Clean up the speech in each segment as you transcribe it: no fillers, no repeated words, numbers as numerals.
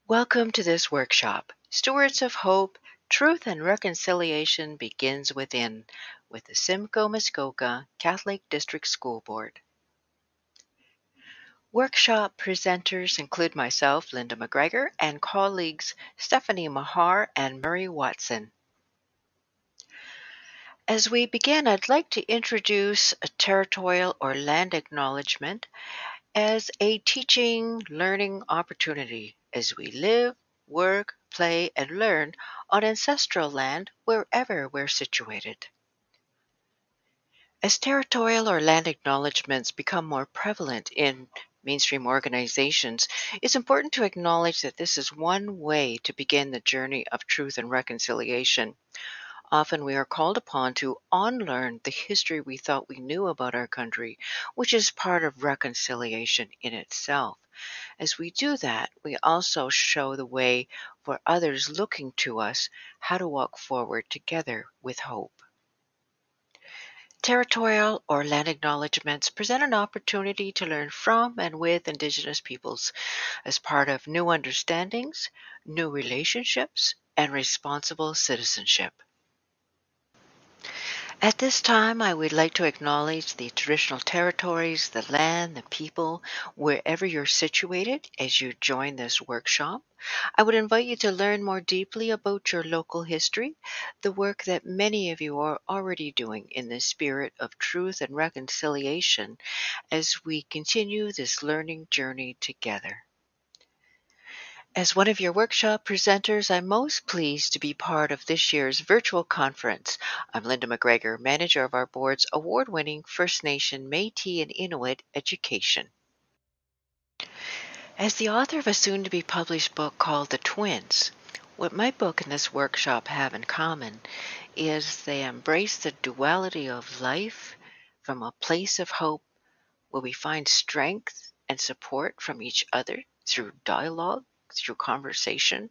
Welcome to this workshop, Stewards of Hope, Truth and Reconciliation Begins Within, with the Simcoe Muskoka Catholic District School Board. Workshop presenters include myself, Linda McGregor, and colleagues Stephanie Mahar and Murray Watson. As we begin, I'd like to introduce a territorial or land acknowledgement as a teaching, learning opportunity as we live, work, play, and learn on ancestral land wherever we're situated. As territorial or land acknowledgements become more prevalent in mainstream organizations, it's important to acknowledge that this is one way to begin the journey of truth and reconciliation. Often we are called upon to unlearn the history we thought we knew about our country, which is part of reconciliation in itself. As we do that, we also show the way for others looking to us how to walk forward together with hope. Territorial or land acknowledgements present an opportunity to learn from and with Indigenous peoples as part of new understandings, new relationships, and responsible citizenship. At this time, I would like to acknowledge the traditional territories, the land, the people, wherever you're situated as you join this workshop. I would invite you to learn more deeply about your local history, the work that many of you are already doing in the spirit of truth and reconciliation as we continue this learning journey together. As one of your workshop presenters, I'm most pleased to be part of this year's virtual conference. I'm Linda McGregor, manager of our board's award-winning First Nation, Métis, and Inuit education. As the author of a soon-to-be-published book called The Twins, what my book and this workshop have in common is they embrace the duality of life from a place of hope where we find strength and support from each other through dialogue, through conversation,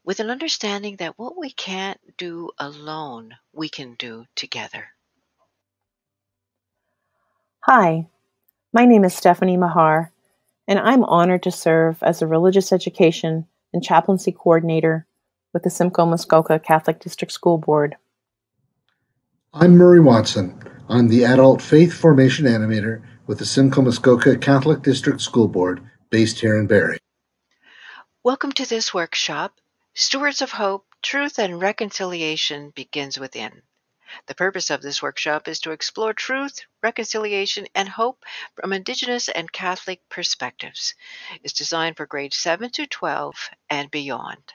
with an understanding that what we can't do alone, we can do together. Hi, my name is Stephanie Mahar, and I'm honored to serve as a religious education and chaplaincy coordinator with the Simcoe Muskoka Catholic District School Board. I'm Murray Watson. I'm the adult faith formation animator with the Simcoe Muskoka Catholic District School Board, based here in Barrie. Welcome to this workshop, Stewards of Hope, Truth and Reconciliation Begins Within. The purpose of this workshop is to explore truth, reconciliation, and hope from Indigenous and Catholic perspectives. It's designed for grades 7 to 12 and beyond.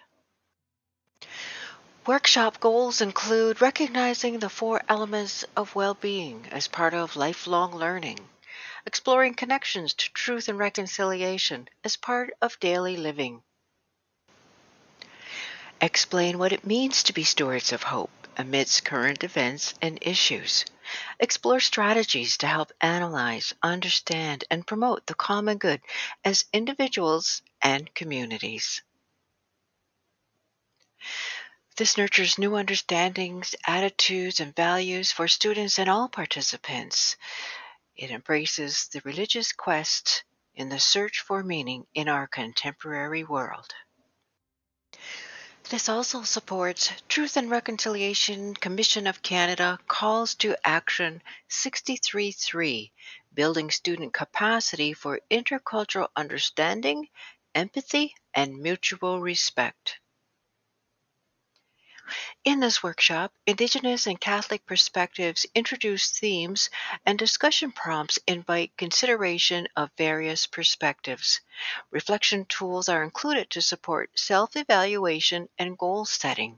Workshop goals include recognizing the 4 elements of well-being as part of lifelong learning, exploring connections to truth and reconciliation as part of daily living. Explain what it means to be stewards of hope amidst current events and issues. Explore strategies to help analyze, understand, and promote the common good as individuals and communities. This nurtures new understandings, attitudes, and values for students and all participants. It embraces the religious quest in the search for meaning in our contemporary world. This also supports Truth and Reconciliation Commission of Canada Calls to Action 63.3, building student capacity for intercultural understanding, empathy, and mutual respect. In this workshop, Indigenous and Catholic perspectives introduce themes, and discussion prompts invite consideration of various perspectives. Reflection tools are included to support self-evaluation and goal setting.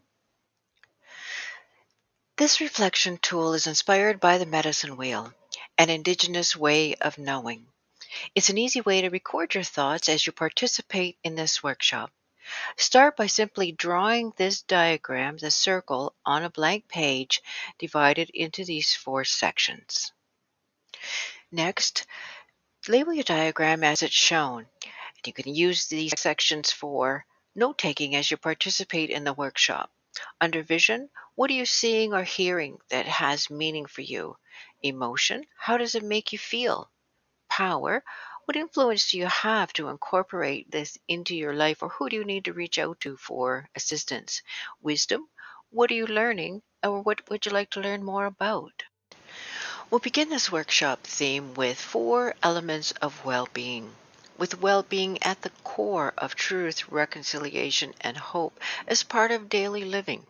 This reflection tool is inspired by the medicine wheel, an Indigenous way of knowing. It's an easy way to record your thoughts as you participate in this workshop. Start by simply drawing this diagram, the circle, on a blank page divided into these 4 sections. Next, label your diagram as it's shown. You can use these sections for note-taking as you participate in the workshop. Under vision, what are you seeing or hearing that has meaning for you? Emotion, how does it make you feel? Power, What influence do you have to incorporate this into your life, or who do you need to reach out to for assistance? Wisdom? What are you learning, or what would you like to learn more about? We'll begin this workshop theme with 4 elements of well-being, with well-being at the core of truth, reconciliation, and hope as part of daily living,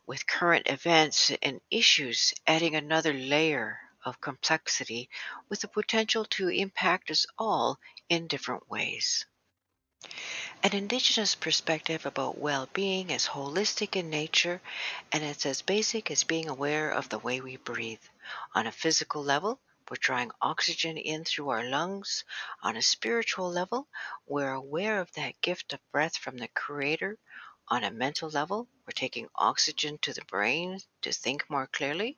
with current events and issues adding another layer of complexity with the potential to impact us all in different ways. An Indigenous perspective about well-being is holistic in nature, and it's as basic as being aware of the way we breathe. On a physical level, we're drawing oxygen in through our lungs. On a spiritual level, we're aware of that gift of breath from the Creator. On a mental level, we're taking oxygen to the brain to think more clearly.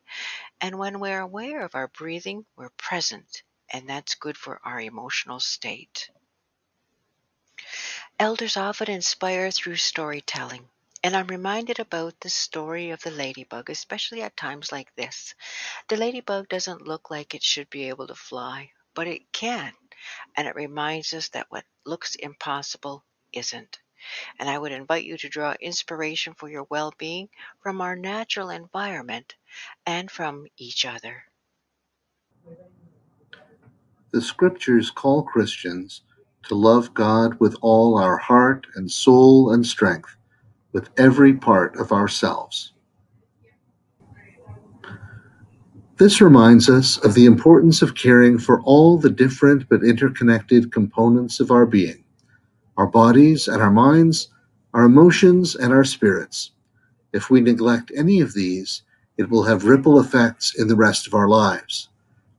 And when we're aware of our breathing, we're present, and that's good for our emotional state. Elders often inspire through storytelling, and I'm reminded about the story of the ladybug, especially at times like this. The ladybug doesn't look like it should be able to fly, but it can, and it reminds us that what looks impossible isn't. And I would invite you to draw inspiration for your well-being from our natural environment and from each other. The scriptures call Christians to love God with all our heart and soul and strength, with every part of ourselves. This reminds us of the importance of caring for all the different but interconnected components of our being, our bodies and our minds, our emotions and our spirits. If we neglect any of these, it will have ripple effects in the rest of our lives.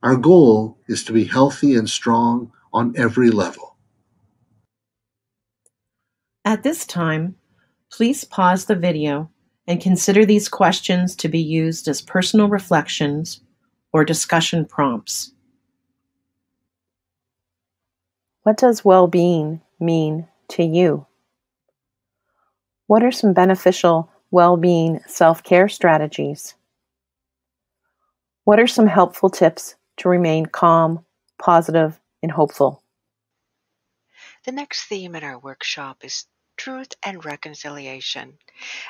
Our goal is to be healthy and strong on every level. At this time, please pause the video and consider these questions to be used as personal reflections or discussion prompts. What does well-being mean to you? What are some beneficial well-being self-care strategies? What are some helpful tips to remain calm, positive, and hopeful? The next theme in our workshop is truth and reconciliation.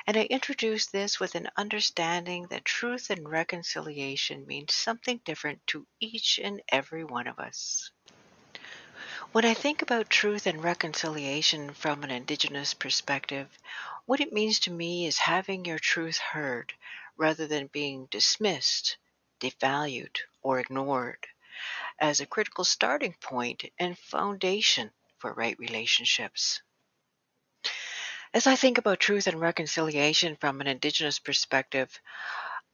And I introduce this with an understanding that truth and reconciliation means something different to each and every one of us. When I think about truth and reconciliation from an Indigenous perspective, what it means to me is having your truth heard rather than being dismissed, devalued, or ignored as a critical starting point and foundation for right relationships. As I think about truth and reconciliation from an Indigenous perspective,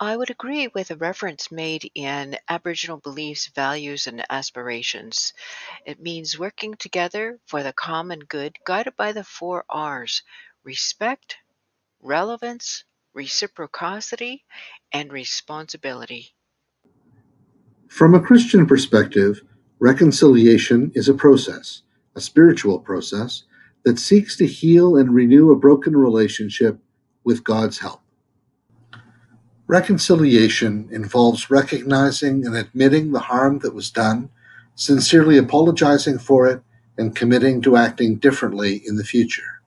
I would agree with a reference made in Aboriginal beliefs, values, and aspirations. It means working together for the common good, guided by the 4 R's: respect, relevance, reciprocity, and responsibility. From a Christian perspective, reconciliation is a process, a spiritual process, that seeks to heal and renew a broken relationship with God's help. Reconciliation involves recognizing and admitting the harm that was done, sincerely apologizing for it, and committing to acting differently in the future.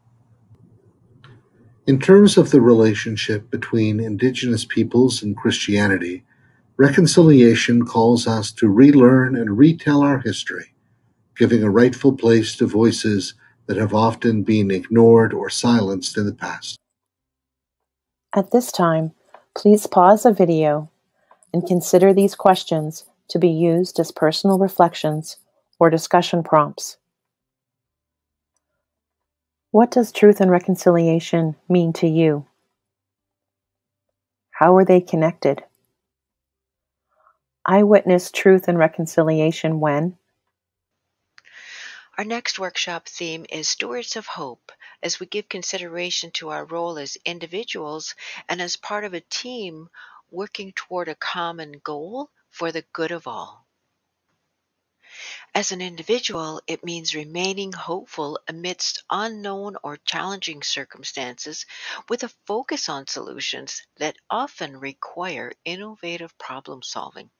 In terms of the relationship between Indigenous peoples and Christianity, reconciliation calls us to relearn and retell our history, giving a rightful place to voices that have often been ignored or silenced in the past. At this time, please pause the video and consider these questions to be used as personal reflections or discussion prompts. What does truth and reconciliation mean to you? How are they connected? I witnessed truth and reconciliation when Our next workshop theme is Stewards of Hope, as we give consideration to our role as individuals and as part of a team working toward a common goal for the good of all. As an individual, it means remaining hopeful amidst unknown or challenging circumstances with a focus on solutions that often require innovative problem solving.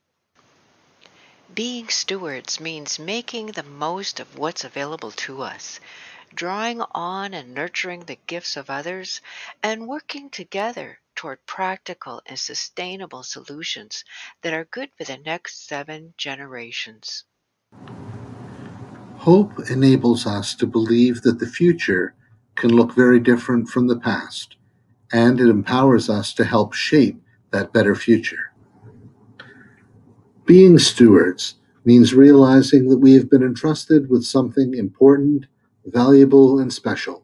Being stewards means making the most of what's available to us, drawing on and nurturing the gifts of others, and working together toward practical and sustainable solutions that are good for the next 7 generations. Hope enables us to believe that the future can look very different from the past, and it empowers us to help shape that better future. Being stewards means realizing that we have been entrusted with something important, valuable, and special,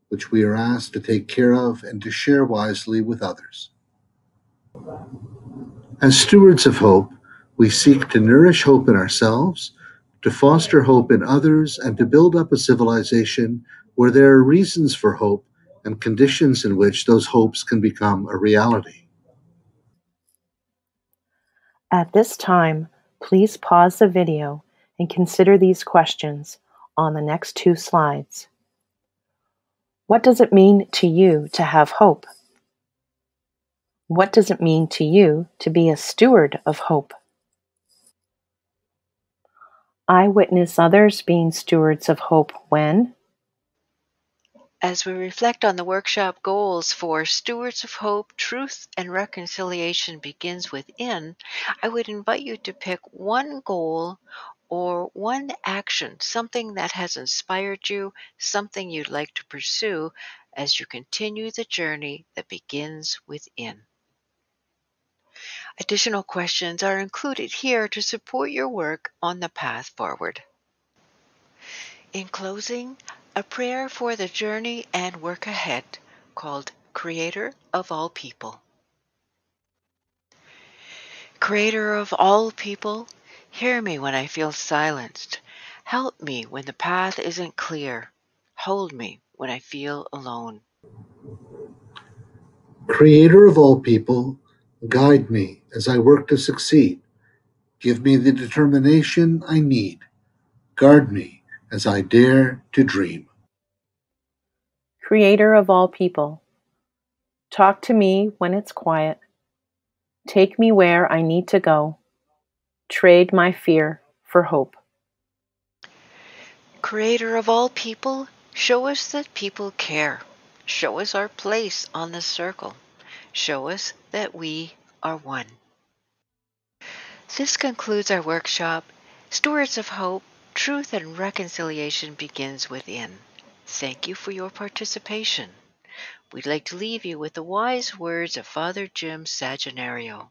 which we are asked to take care of and to share wisely with others. As stewards of hope, we seek to nourish hope in ourselves, to foster hope in others, and to build up a civilization where there are reasons for hope and conditions in which those hopes can become a reality. At this time, please pause the video and consider these questions on the next 2 slides. What does it mean to you to have hope? What does it mean to you to be a steward of hope? I witness others being stewards of hope when As we reflect on the workshop goals for Stewards of Hope, Truth and Reconciliation Begins Within, I would invite you to pick one goal or one action, something that has inspired you, something you'd like to pursue as you continue the journey that begins within. Additional questions are included here to support your work on the path forward. In closing, a prayer for the journey and work ahead called Creator of All People. Creator of all people, hear me when I feel silenced. Help me when the path isn't clear. Hold me when I feel alone. Creator of all people, guide me as I work to succeed. Give me the determination I need. Guard me as I dare to dream. Creator of all people, talk to me when it's quiet. Take me where I need to go. Trade my fear for hope. Creator of all people, show us that people care. Show us our place on the circle. Show us that we are one. This concludes our workshop, Stewards of Hope, Truth and Reconciliation Begins Within. Thank you for your participation. We'd like to leave you with the wise words of Father Jim Saginario.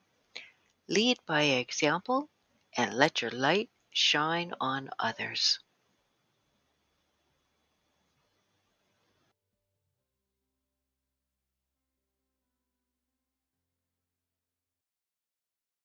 Lead by example and let your light shine on others.